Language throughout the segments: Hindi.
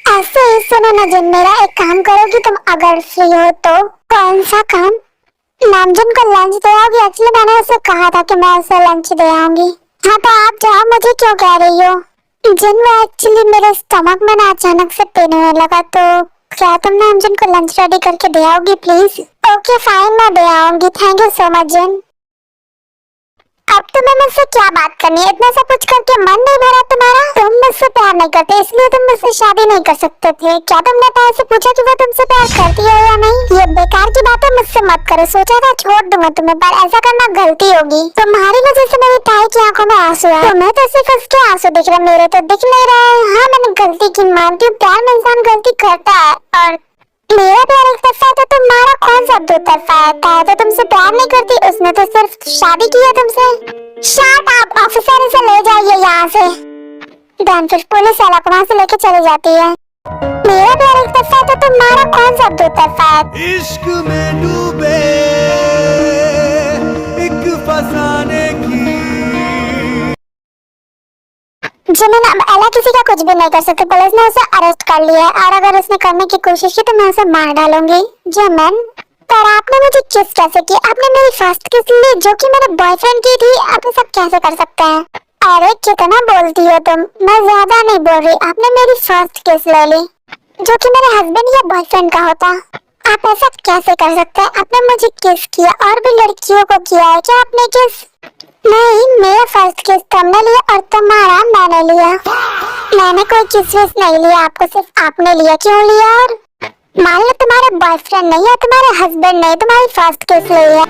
ऐसे ही सुनो ना जिन, मेरा एक काम करोगी तुम अगर फ्री हो तो? कौन सा काम? नामजुन को लंच दे आओगी? एक्चुअली मैंने उसे कहा था कि मैं उसे लंच दे आऊंगी। हाँ तो आप जाओ, मुझे क्यों कह रही हो? जिन वो एक्चुअली मेरे स्टमक में ना अचानक से पेन होने लगा, तो क्या तुम नामजुन को लंच रेडी करके दे आओगी प्लीज? ओके फाइन, मैं दे आऊंगी। थैंक यू सो मच जिन। अब तुम्हें मुझसे क्या बात करनी है? इतना सब कुछ करके मन नहीं भरा तुम्हारा? तुम मुझसे प्यार नहीं करते इसलिए तुम मुझसे शादी नहीं कर सकते थे क्या? तुमने पैर से पूछा कि वो तुमसे प्यार करती है या नहीं? ये बेकार की बातें मुझसे मत करो। सोचा था छोड़ दूंगा तुम्हें, पर ऐसा करना गलती होगी। तुम्हारी वजह से मेरी ताई की आंखों में आंसू है। तुम्हें तो सिर्फ उसके आंसू दिख रहे, मेरे तो दिख नहीं रहे। हाँ मैंने गलती की, मानती हूँ, प्यार में इंसान गलती करता है। और मेरा प्यार एक तरफा है तो तुम्हारा कौन सा दो तरफा है? ताया तो तुमसे प्यार नहीं करती, उसने तो सिर्फ शादी की है तुमसे। शट अप, ऑफिसर इसे ले जाइए यहाँ से। डन, फिर पुलिस वाला को वहाँ से लेके चली जाती है। मेरा प्यार एक तरफा है तो तुम्हारा कौन सा दो तरफा है? इश्क में डूबे एक फसाने की। जिन्हें अब एला किसी का कुछ भी नहीं कर सकते, पुलिस ने उसे अरेस्ट कर लिया है और अगर उसने करने की कोशिश की तो मैं उसे मार डालूंगी। जिमन, पर आपने मुझे किस कैसे की? आपने मेरी फर्स्ट किस ली जो कि मेरे बॉयफ्रेंड की थी? आप ये सब कैसे कर सकते हैं? अरे कितना बोलती हो तुम, मैं ज्यादा नहीं बोल रही। आपने मेरी फर्स्ट किस ले ली जो कि मेरे हस्बैंड या बॉयफ्रेंड का होता। आप ऐसा कैसे कर सकते हैं? आपने मुझे किस किया और भी लड़कियों को किया है क्या आपने किस? नहीं, मेरा फर्स्ट किस तुमने लिया और तुम्हारा मैंने लिया। मैंने कोई किस विस नहीं लिया, आपको सिर्फ आपने लिया। क्यों लिया? और मान लो तुम्हारे बॉयफ्रेंड नहीं है, तुम्हारे हस्बैंड नहीं, तुम्हारी फर्स्ट किस ली है।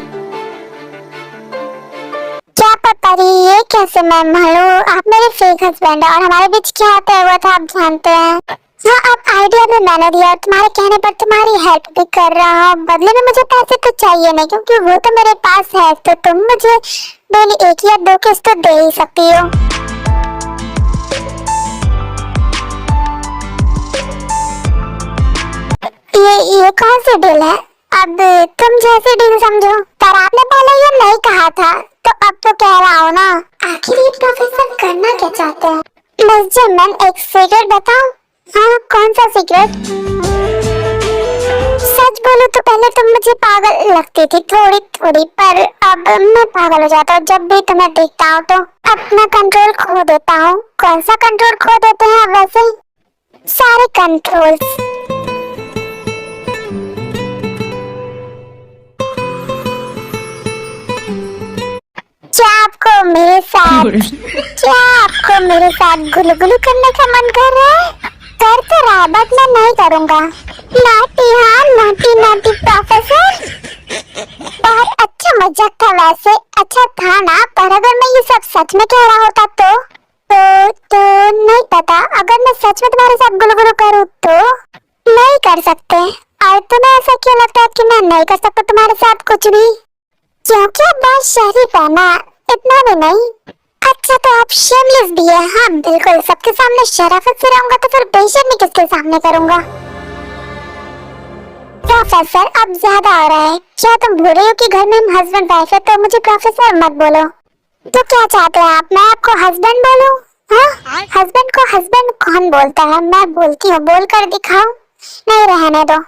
क्या पता रही ये कैसे मैं मानूं? आप मेरे फेक हस्बैंड है और हमारे बीच क्या तय हुआ था आप जानते हैं। हाँ, अब आइडिया भी मैंने दिया और तुम्हारे कहने पर तुम्हारी हेल्प भी कर रहा हूँ। बदले में मुझे पैसे तो चाहिए नहीं क्योंकि वो तो मेरे पास है, तो तुम मुझे डेली 1 या 2 किस्त तो दे ही सकती हो। ये कौन सी डील है? अब तुम जैसी डील समझो, पर आपने पहले ये नहीं कहा था तो अब तो कह रहा हूँ ना। आखिर ये प्रोफेसर करना क्या चाहते हैं? मिस जिमन, एक सीक्रेट बताऊं? हाँ, कौन सा सीक्रेट? सच बोलूं तो पहले तुम मुझे पागल लगती थी थोड़ी थोड़ी, पर अब मैं पागल हो जाता हूँ जब भी तुम्हें देखता हूँ तो अपना कंट्रोल खो देता हूँ। कौन सा कंट्रोल खो देते हैं आप वैसे? सारे कंट्रोल्स। क्या आपको मेरे साथ गुलगुलू करने का मन कर रहा है? कर तो रहा, बट मैं नहीं करूँगा। नाटी, हाँ नाटी नाटी प्रोफेसर। बहुत अच्छा मजाक था वैसे, अच्छा था ना, पर अगर मैं ये सब सच में कह रहा होता तो नहीं पता। अगर मैं सच में तुम्हारे साथ गुलगुलू करूँ तो नहीं कर सकते। और तुम्हें ऐसा क्यों लगता है कि मैं नहीं कर सकता तुम्हारे साथ कुछ भी? क्योंकि आप बहुत शरीफ है ना, इतना भी नहीं। अच्छा तो आप शेमलेस भी है। हाँ बिल्कुल, सबके सामने शराफत से रहूंगा तो फिर बेशर्मी किसके सामने करूंगा? प्रोफेसर अब ज्यादा हो रहा है। क्या तुम भूल रहे हो कि घर में हम हस्बैंड वाइफ है? तो मुझे प्रोफेसर मत बोलो। तो क्या चाहते हैं आप, मैं आपको हस्बैंड बोलूं? हाँ, हस्बैंड को हस्बैंड कौन बोलता है? मैं बोलती हूँ, बोल कर दिखाओ। नहीं, रहने दो।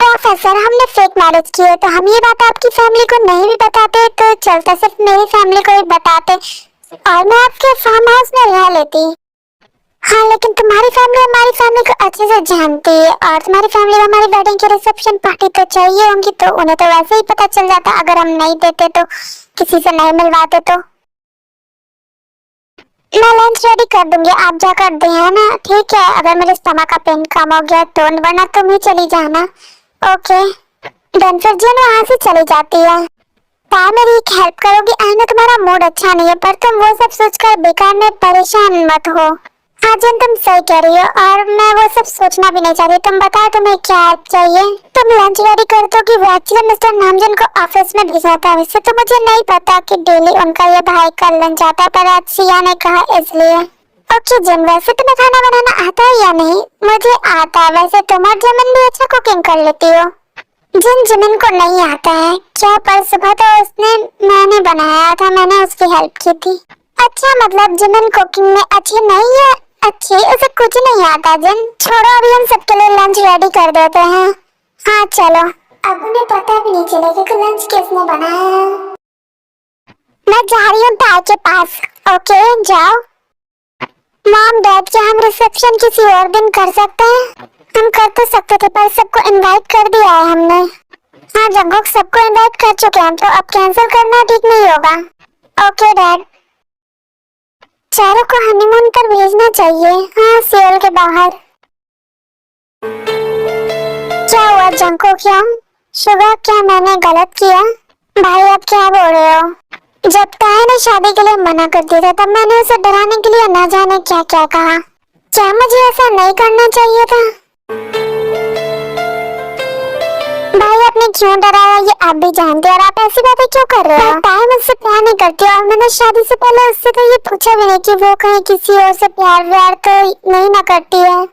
प्रोफेसर हमने फेक मैरिज की है तो हम ये बात आपकी फैमिली को नहीं भी बताते तो चलता, सिर्फ मेरी फैमिली को ही बताते और मैं आपके फार्म हाउस में रह लेती। हाँ लेकिन तुम्हारी फैमिली हमारी फैमिली को अच्छे से जानती है और तुम्हारी फैमिली हमारी वेडिंग की रिसेप्शन पार्टी तो चाहिए होंगी, तो उन्हें तो वैसे ही पता चल जाता अगर हम नहीं देते तो, किसी से नहीं मिलवाते तो। मैं लंच रेडी कर दूंगी, आप जाकर दे आना, ठीक है? अगर मेरे स्टमक का पेन कम हो गया तो, वरना तुम ही चली जाना। Okay done. फिर जिन वहाँ से चली जाती है। ताया मेरी एक हेल्प करोगी? आई नो तुम्हारा मूड अच्छा नहीं है, पर तुम वो सब सोचकर बेकार में परेशान मत हो। हाँ जिन तुम सही कह रही हो और मैं वो सब सोचना भी नहीं चाहती। तुम बताओ तुम्हें क्या हेल्प चाहिए? तुम लंच रेडी कर दो कि वो एक्चुअली मिस्टर नामजन को ऑफिस में भिजवाता है। वैसे तो मुझे नहीं पता कि डेली उनका ये भाई का लंच आता है, पर आज सिया ने कहा इसलिए। ओके जिन, वैसे तुम्हें खाना बनाना आता है या नहीं? मुझे आता है। वैसे तुम और जिमिन भी अच्छा कुकिंग कर लेती हो। जिन जिमिन को नहीं आता है क्या? पर सुबह तो मैंने बनाया था, मैंने उसकी हेल्प की थी। अच्छा मतलब जिमिन कुकिंग में अच्छी नहीं है? अच्छा छी, उसे कुछ नहीं आता जिन। छोड़ो, अभी हम सबके लिए लंच रेडी कर देते हैं। हाँ चलो। अब उन्हें पता भी नहीं चलेगा कि लंच किसने बनाया है। मैं जा रही हूँ ताई के पास। ओके जाओ। मॉम डैड, क्या हम रिसेप्शन किसी और दिन कर सकते हैं? हम कर तो सकते थे पर सबको इनवाइट कर दिया है हमने। हाँ जंगकुक, सबको इनवाइट कर चुके हैं, तो अब कैंसिल करना ठीक नहीं होगा। Okay dad. चारों को हनीमून पर भेजना चाहिए। हाँ, सियोल के बाहर। क्या हुआ जंगकुक? क्या शुगा, क्या मैंने गलत किया? भाई आप क्या बोल रहे हो? जब ताई ने शादी के लिए मना कर दिया था तब मैंने उसे डराने के लिए न जाने क्या क्या कहा। क्या मुझे ऐसा नहीं करना चाहिए था? भाई आपने क्यों डराया ये आप भी जानते हैं, और आप ऐसी बातें क्यों कर रहे हो? ताई मुझसे प्यार नहीं करती और मैंने शादी से पहले उससे तो ये पूछा भी नहीं कि वो कहीं किसी और से प्यार व्यार तो नहीं ना करती है।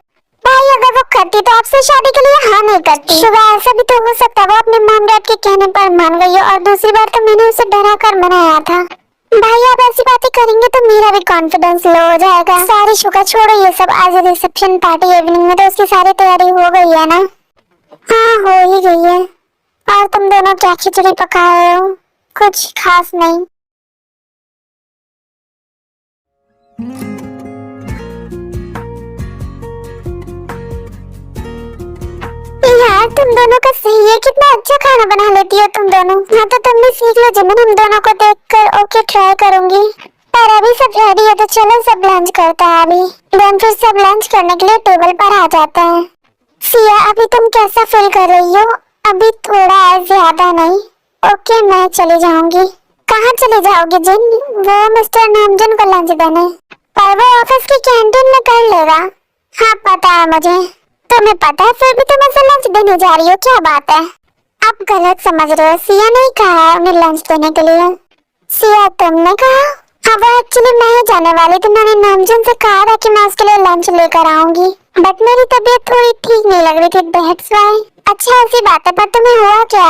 भाई अगर वो करती तो आपसे शादी के लिए हाँ नहीं करती। सुबह ऐसा भी तो हो सकता है वो अपने मॉम डैड के कहने पर मान गई हो, और दूसरी बार तो मैंने उसे डरा कर मनाया था। भाई आप ऐसी बातें करेंगे तो मेरा भी कॉन्फिडेंस लो हो जाएगा। सारी शुगा छोड़ो ये सब, आज रिसेप्शन पार्टी इवनिंग में तो उसकी सारी तैयारी हो गई है ना? हाँ हो ही गई है। और तुम दोनों क्या खिचड़ी पका रहे हो? कुछ खास नहीं। यार तुम दोनों का सही है, कितना अच्छा खाना बना लेती हो तुम दोनों। हाँ तो तुम भी सीख लो जिमिन, हम दोनों को देखकर ओके ट्राई करूंगी। पर अभी सब रेडी है तो चलो सब लंच करते हैं अभी। देन फिर सब लंच करने के लिए टेबल पर आ जाते हैं। सिया अभी तुम कैसा फील कर रही हो? अभी थोड़ा ज्यादा नहीं। ओके मैं चली जाऊंगी। कहाँ चले जाओगी जिन? वो मिस्टर नामजुन को लंच देने। पर वो ऑफिस की कैंटीन में कर लेगा। हाँ पता है मुझे। तुम्हें पता है फिर भी तुम ऐसे लंच देने जा रही हो, क्या बात है? आप गलत समझ रहे हो, सिया नहीं कहा है उन्हें लंच देने के लिए। सिया तुमने कहा? हाँ वो एक्चुअली मैं ही जाने वाली थी, मैंने नामजुन से कहा था कि मैं उसके लिए लंच लेकर आऊंगी, बट मेरी तबीयत थोड़ी ठीक नहीं लग रही थी, दैट्स व्हाई। अच्छा ऐसी बात है, पर तुम्हें हुआ क्या?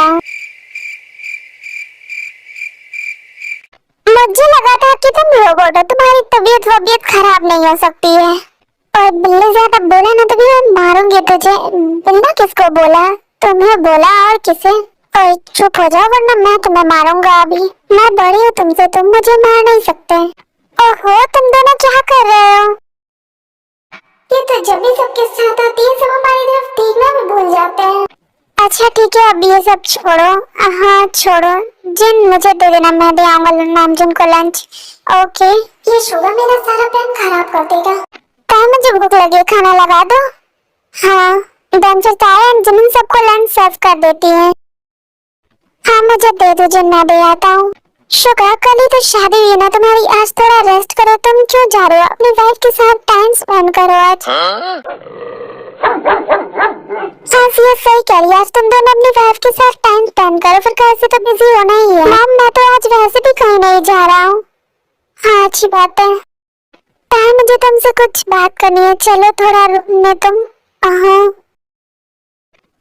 मुझे लगा था कि तुम रोबोट हो, तुम्हारी तबीयत वबीयत खराब नहीं हो सकती है। और बिल्ली ज्यादा बोला ना तो भी मैं मारूंगी तुझे। बिल्ला किसको बोला? तुम्हें बोला और किसे? ओए चुप हो जाओ वरना मैं तुम्हें मारूंगा अभी। मैं बड़ी हूँ तुमसे, तुम मुझे मार नहीं सकते। ओहो तुम दोनों क्या कर रहे हो? ये तो जब भी सबके साथ आती है सब हमारी तरफ देखना भी भूल जाते हैं। अच्छा ठीक है अब ये सब छोड़ो। हाँ छोड़ो जिन, मुझे दे देना, मैं दे आऊंगा नामजुन को लंच। ओके। ये शुगर मेरा सारा प्लान खराब कर देगा। ताई मुझे भूख लगी, खाना लगा दो। हाँ देन फिर ताई एंड जिमिन सबको लंच सर्व कर देती है। हाँ मुझे दे दो जिन, मैं दे आता हूँ। शुगर कल ही तो शादी हुई ना तुम्हारी, आज थोड़ा रेस्ट करो। तुम क्यों जा रहे हो? अपनी वाइफ के साथ टाइम स्पेंड करो आज। ये सही कह रही है, आज तुम दोनों अपनी वाइफ के साथ टाइम स्पेंड करो, फिर कैसे तो बिजी होना ही है। मैम मैं तो आज वैसे भी कहीं नहीं जा रहा हूँ। हाँ अच्छी बात है। ताई मुझे तुमसे कुछ बात करनी है, चलो थोड़ा रूम में तुम। हाँ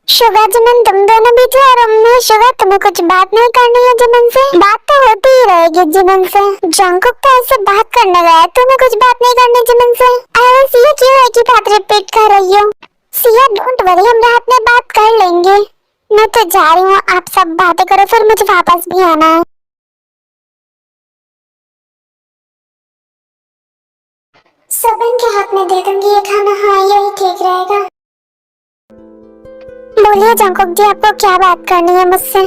शुगर जिमिन तुम दोनों भी जाओ रूम में। शुगर तुम्हें कुछ बात नहीं करनी है जिमिन से? बात तो होती ही रहेगी जिमिन से। जंगकुक तो ऐसे बात करने गया है, तुम्हें कुछ बात नहीं करनी जिमिन से? अरे सिया क्यों एक ही बात रिपीट कर रही हो? सिया डोंट वरी, हम रात में बात कर लेंगे। मैं तो जा रही हूँ, आप सब बातें करो फिर मुझे वापस भी आना है। सबन के हाथ में दे दूंगी ये खाना। हाँ यही ठीक रहेगा। बोलिए जंगकुक जी, आपको क्या बात करनी है मुझसे?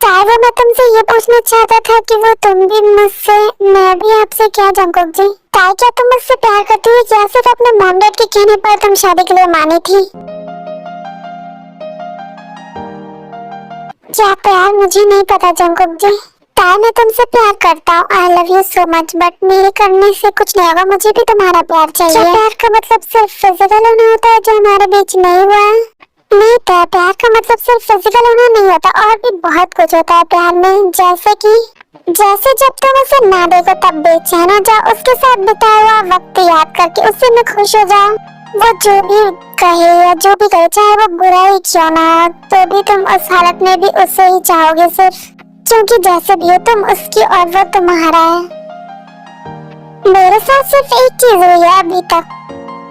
चाहे वो मैं तुमसे ये पूछना चाहता था कि वो तुम भी मुझसे, मैं भी आपसे। क्या जंगकुक जी? ताई क्या तुम मुझसे प्यार करती हुई या सिर्फ अपने मॉम डैड के कहने पर तुम शादी के लिए मानी थी? क्या प्यार? मुझे नहीं पता जंगकुक जी। ताई मैं तुमसे प्यार करता हूँ, आई love you so much, but मेरे करने से कुछ नहीं होगा, मुझे भी तुम्हारा प्यार चाहिए। प्यार का मतलब सिर्फ फिजिकल होना होता है जो हमारे बीच नहीं हुआ है? नहीं तो प्यार का मतलब सिर्फ फिजिकल होना नहीं होता, और भी बहुत कुछ होता है प्यार में। जैसे जब तुम उसे ना देखो तब बेचैन हो जाओ, उसके साथ बिताया हुआ वक्त याद करके उससे में खुश हो जाओ। वो जो भी कहे या जो भी करे, चाहे वो बुरा ही क्यों ना हो, तो भी तुम उस हालत में भी उसे ही चाहोगे, सिर्फ क्योंकि जैसे भी हो तुम उसकी और वो तुम्हारा है। मेरे साथ सिर्फ एक चीज हुई है अभी तक।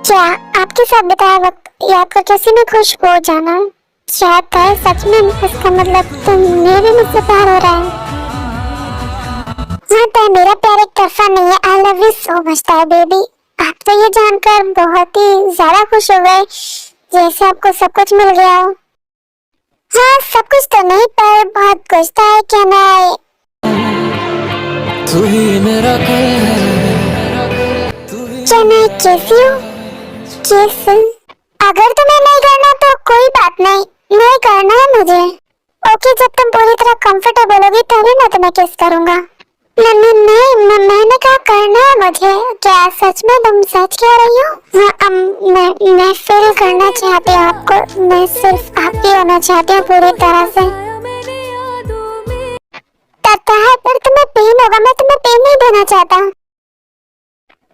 क्या आपके साथ बिताया वक्त याद करके उसी में खुश हो जाना चाहता है सच में? इसका मतलब तुम्हें भी मुझसे प्यार हो रहा है? हाँ तो मेरा प्यार एक तरफा नहीं है। आई love you so much baby. आप तो ये जानकर बहुत ही ज्यादा खुश हो गए जैसे आपको सब कुछ मिल गया हो। हाँ सब कुछ तो नहीं पर बहुत कुछ था। क्या ना तू ही मेरा कल है। क्या मैं कैसी हूँ? कैसे? अगर तुम्हें नहीं करना तो कोई बात नहीं, नहीं करना है मुझे। ओके जब तुम पूरी तरह कंफर्टेबल होगी तभी मैं तुम्हें किस करूंगा। नहीं मैंने कहा करना है मुझे। क्या सच में तुम सच कह रही हो? हाँ मैं फील करना चाहती हूँ आपको। मैं सिर्फ आप ही होना चाहती हूँ पूरी तरह से। पता है पर तुम्हें पेन होगा। मैं तुम्हें पेन नहीं देना चाहता,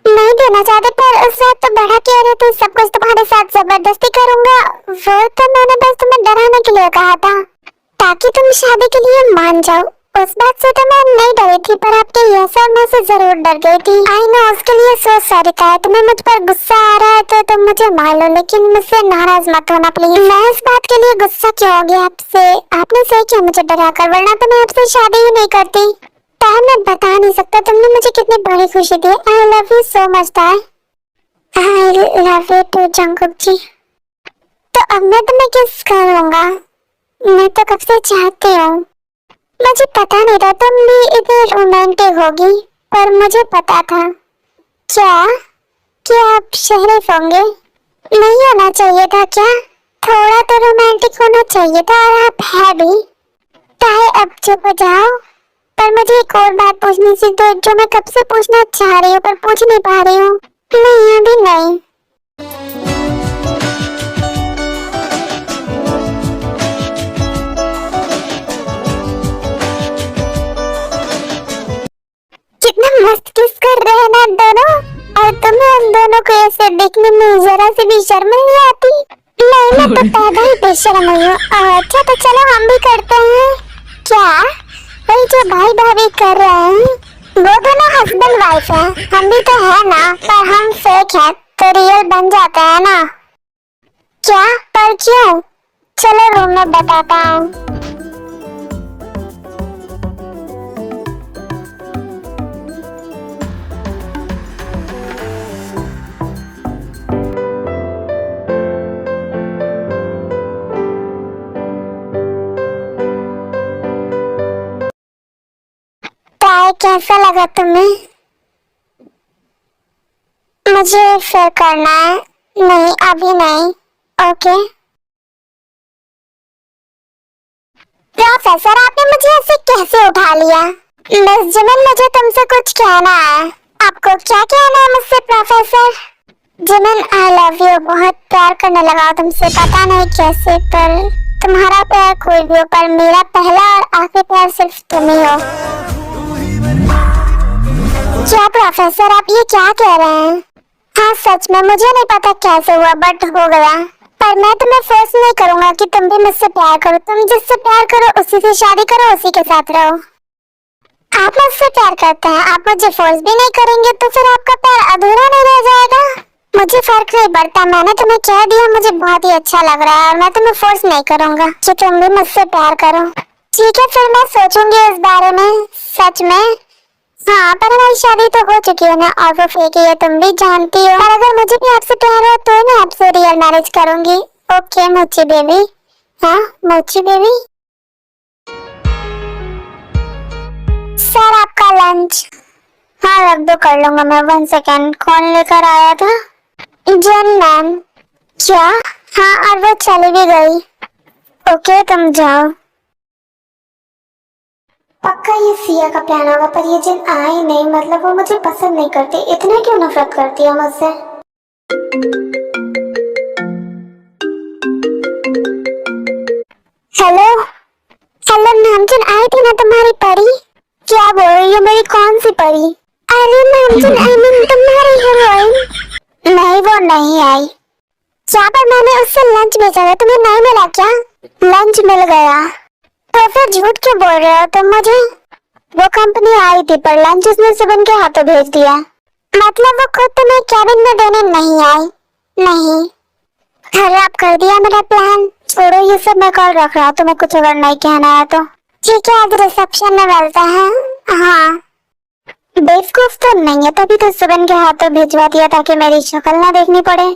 नहीं देना चाहते पर उस रात तो बड़ा कह रहे थे सब कुछ तुम्हारे साथ जबरदस्ती करूंगा। वो तो मैंने बस तुम्हें डराने के लिए कहा था ताकि तुम शादी के लिए मान जाओ। उस बात से तो मैं नहीं डरी थी पर आपके यस और नो से जरूर डर गई थी। आई नो उसके लिए सो सॉरी था। तुम्हें मुझ पर गुस्सा आ रहा है तो तुम मुझे मान लो लेकिन मुझसे नाराज मत होना प्लीज। मैं इस बात के लिए गुस्सा क्यों हो गया आपसे? आपने सही किया मुझे डरा कर, वरना तो मैं आपसे शादी ही नहीं करती। मैं बता नहीं सकता तुमने मुझे कितनी बड़ी खुशी दी। I love you so much ताई। I love you too Jungkook ji. तो अब मैं तुम्हें किस करूंगा? मैं तो कब से चाहती हूँ। मुझे पता नहीं था तुम भी इतनी रोमांटिक होगी पर मुझे पता था। क्या आप शरीफ होंगे? नहीं होना चाहिए था क्या? थोड़ा तो रोमांटिक होना चाहिए था और आप है भी। ताई अब चुप हो जाओ। पर मुझे एक और बात पूछनी थी तो जो मैं कब से पूछना चाह रही हूँ पर पूछ नहीं पा रही हूँ। नहीं अभी नहीं। कितना मस्त किस कर रहे हैं ना दोनों। और तुम्हें उन दोनों को ऐसे देखने में जरा सी भी शर्म नहीं आती? नहीं मैं तो पैदा ही बेशर्म हुई हूँ। अच्छा तो चलो हम भी करते हैं। क्या वही जो भाई भाभी कर रहे हैं वो दोनों हस्बैंड वाइफ हैं। हम भी तो है ना पर हम फेक हैं तो रियल बन जाते हैं ना। क्या पर क्यों? चलो रूम में बताता हूँ। कैसा लगा तुम्हें? मुझे फिर करना है। नहीं अभी नहीं। ओके प्रोफेसर आपने मुझे ऐसे कैसे उठा लिया? मिस जिमिन मुझे तुमसे कुछ कहना है। आपको क्या कहना है मुझसे professor? Jimin I love you. बहुत प्यार करने लगा तुमसे, पता नहीं कैसे पर तुम्हारा प्यार कोई भी हो पर मेरा पहला और आखिरी प्यार सिर्फ तुम ही हो। क्या प्रोफेसर आप ये क्या कह रहे हैं? हाँ सच में मुझे नहीं पता कैसे हुआ बट हो गया। पर मैं तुम्हें फोर्स नहीं करूंगा कि तुम भी मुझसे प्यार करो। तुम जिससे प्यार करो उसी से शादी करो, उसी के साथ रहो। आप मुझसे प्यार करते हैं, आप मुझे फोर्स भी नहीं करेंगे तो फिर आपका प्यार अधूरा नहीं रह जाएगा। मुझे फर्क नहीं पड़ता, मैंने तुम्हें कह दिया मुझे बहुत ही अच्छा लग रहा है और मैं तुम्हें फोर्स नहीं करूंगा कि तुम भी मुझसे प्यार करो। ठीक है फिर मैं सोचूंगी इस बारे में। सच में? हाँ पर हमारी शादी तो हो चुकी है ना और वो फेक है तुम भी जानती हो। और अगर मुझे भी आपसे प्यार हो तो मैं आपसे रियल मैरिज करूंगी। ओके मोची बेबी। हाँ मोची बेबी। सर आपका लंच। हाँ रख दो कर लूंगा मैं। 1 सेकेंड। कौन लेकर आया था? जन मैम। क्या? हाँ और वो चली भी गई। ओके तुम जाओ। पक्का ये सिया का प्लान होगा पर ये जिन आई नहीं, मतलब वो मुझे पसंद नहीं करती। इतना क्यों नफरत करती है मुझसे? हेलो हेलो नामचन आई थी ना तुम्हारी परी? क्या बोल रही हो? मेरी कौन सी परी? अरे नामचन आई मीन तुम्हारी हीरोइन। नहीं वो नहीं आई। क्या पर मैंने उससे लंच भेजा था, तुम्हें नहीं मिला क्या? लंच मिल गया तो फिर झूठ क्यों बोल रहे हो तुम मुझे? वो कंपनी आई थी पर लंच उसने सुबह के हाथों भेज दिया। मतलब वो खुद तुम्हें कैबिन में देने नहीं आई? नहीं, खराब कर दिया मेरा प्लान। छोड़ो ये सब, मैं कॉल रख रहा हूँ। तुम्हें कुछ अगर नहीं कहना है तो ठीक है, आज रिसेप्शन में मिलते हैं। हाँ, बेवकूफ तो नहीं है, तभी तो सुबह के हाथों भिजवा दिया ताकि मेरी शक्ल ना देखनी पड़े।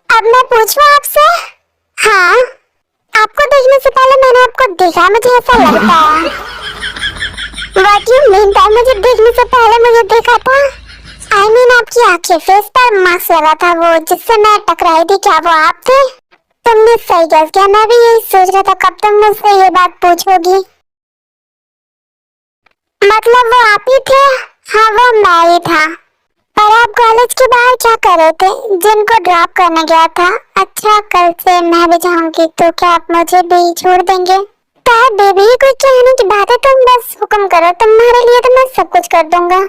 अब मैं पूछूं आपसे? हाँ, आपको देखने से पहले मैंने आपको देखा, मुझे ऐसा लगता है। What you mean by मुझे देखने से पहले मुझे देखा था? I mean आपकी आंखें, फेस पर मास्क लगा था वो जिससे मैं टकराई थी, क्या वो आप थे? तुमने सही गैस किया, मैं भी यही सोच रहा था कब तुम मुझसे ये बात पूछोगी। मतलब वो आप ही थे? हाँ, वो मैं ही था। पर आप कॉलेज के बाहर क्या कर रहे थे? जिनको ड्रॉप करने गया था। अच्छा, कल से मैं भी जाऊंगी, तो क्या आप मुझे भी छोड़ देंगे? क्या बेबी, कोई कहने की बात है? तुम बस हुक्म करो, तुम्हारे लिए तो मैं सब कुछ कर दूंगा।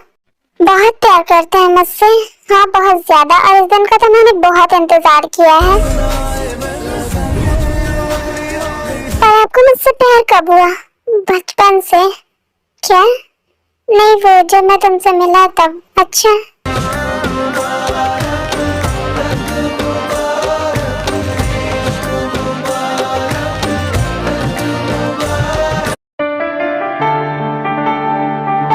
बहुत प्यार करते हैं मुझसे? हाँ, बहुत ज्यादा, और इस दिन का तो मैंने बहुत इंतजार किया है। पर आपको मुझसे प्यार कब हुआ? बचपन से? क्या? नहीं, वो जब मैं तुमसे मिला तब। अच्छा,